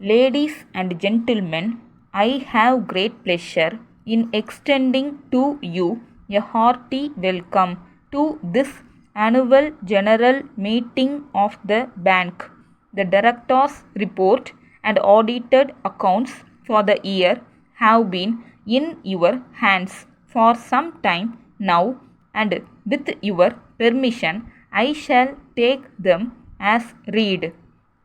Ladies and gentlemen, I have great pleasure in extending to you a hearty welcome to this annual general meeting of the bank. The director's report and audited accounts for the year have been in your hands for some time now, and with your permission, I shall take them as read.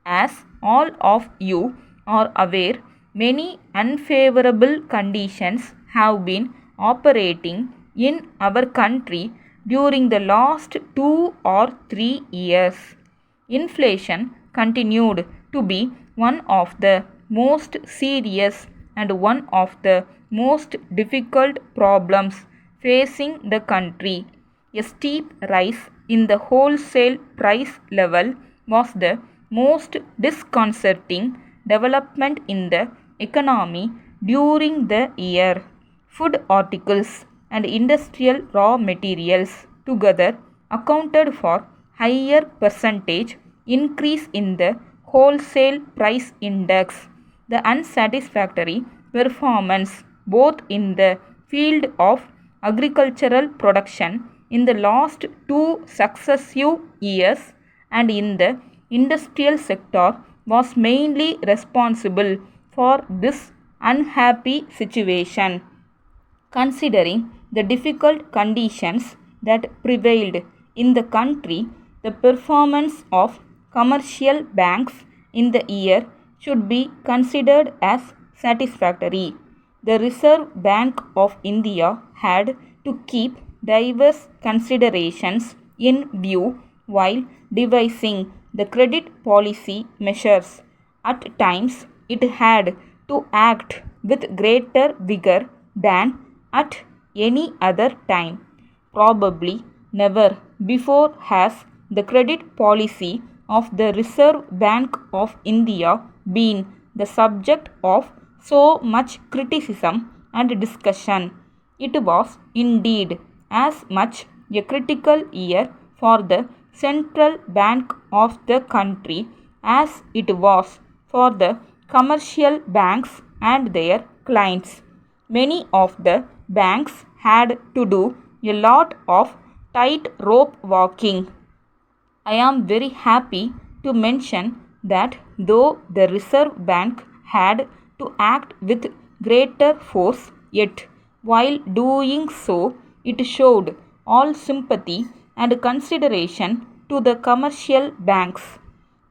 As all of you are aware, many unfavorable conditions have been operating in our country during the last 2 or 3 years. Inflation continued to be one of the most serious and one of the most difficult problems facing the country. A steep rise in the wholesale price level was the most disconcerting development in the economy during the year. Food articles and industrial raw materials together accounted for higher percentage increase in the wholesale price index. The unsatisfactory performance both in the field of agricultural production in the last 2 successive years and in the industrial sector was mainly responsible for this unhappy situation. Considering the difficult conditions that prevailed in the country, the performance of commercial banks in the year should be considered as satisfactory. The Reserve Bank of India had to keep diverse considerations in view while devising the credit policy measures. At times, it had to act with greater vigor than at any other time. Probably never before has the credit policy of the Reserve Bank of India been the subject of so much criticism and discussion. It was indeed as much a critical year for the central bank of the country as it was for the commercial banks and their clients. Many of the banks had to do a lot of tightrope walking. I am very happy to mention that though the Reserve Bank had to act with greater force, yet while doing so, it showed all sympathy and consideration to the commercial banks.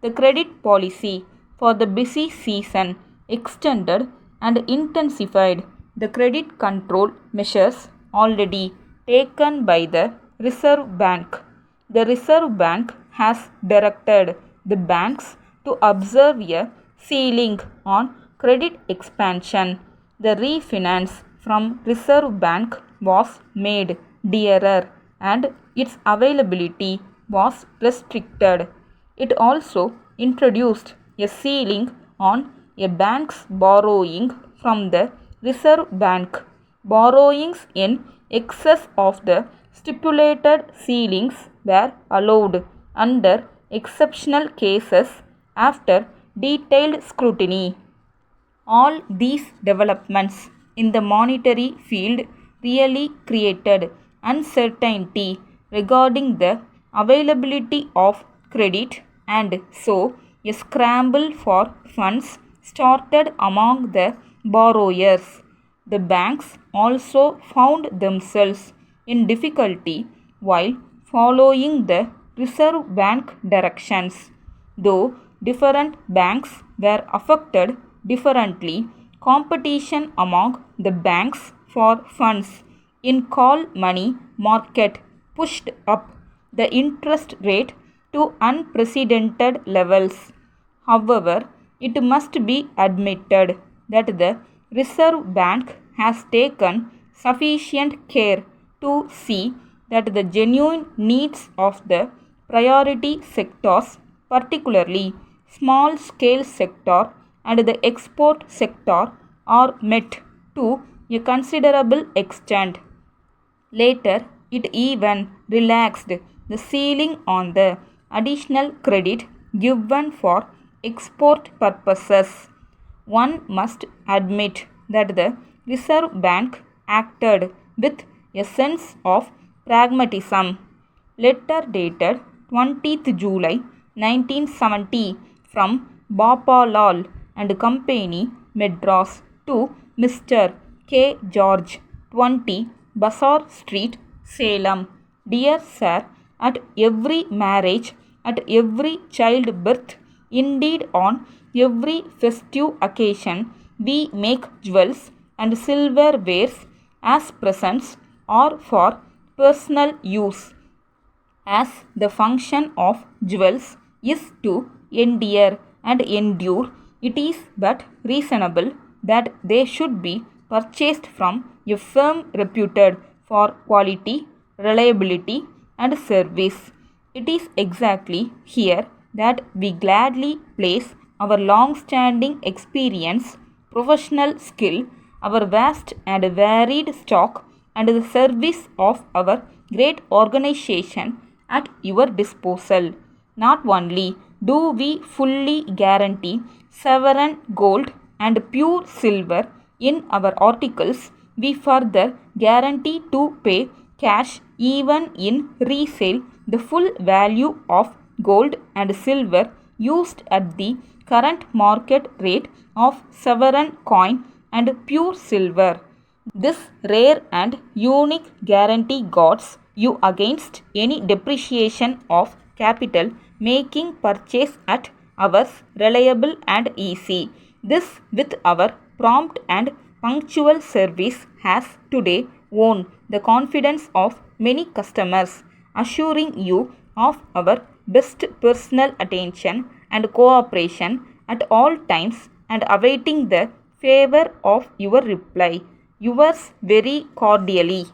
The credit policy for the busy season extended and intensified the credit control measures already taken by the Reserve Bank. The Reserve Bank has directed the banks to observe a ceiling on credit expansion. The refinance from Reserve Bank was made dearer and its availability was restricted. It also introduced a ceiling on a bank's borrowing from the Reserve Bank. Borrowings in excess of the stipulated ceilings were allowed under exceptional cases after detailed scrutiny. All these developments in the monetary field really created uncertainty regarding the availability of credit, and so a scramble for funds started among the borrowers. The banks also found themselves in difficulty while following the Reserve Bank directions. Though different banks were affected differently, competition among the banks for funds in call money market pushed up the interest rate to unprecedented levels. However, it must be admitted that the Reserve Bank has taken sufficient care to see that the genuine needs of the priority sectors, particularly small scale sector and the export sector, are met to a considerable extent. Later, it even relaxed the ceiling on the additional credit given for export purposes. one must admit that the Reserve Bank acted with a sense of pragmatism. Letter dated 20th July 1970 from Bapalal and Company, Madras, to Mr. K. George, 20 Bazaar Street, Salem. Dear Sir, at every marriage, at every childbirth, indeed on every festive occasion, we make jewels and silverwares as presents or for personal use. As the function of jewels is to endear and endure, it is but reasonable that they should be purchased from a firm reputed for quality, reliability, and service. It is exactly here that we gladly place our long standing experience, professional skill, our vast and varied stock, and the service of our great organization at your disposal. Not only do we fully guarantee sovereign gold and pure silver in our articles, we further guarantee to pay cash even in resale the full value of gold and silver used at the current market rate of sovereign coin and pure silver. This rare and unique guarantee guards you against any depreciation of capital, making purchase at hours reliable and easy. This, with our prompt and punctual service, has today won the confidence of many customers, assuring you of our best personal attention and cooperation at all times and awaiting the favor of your reply. Yours very cordially.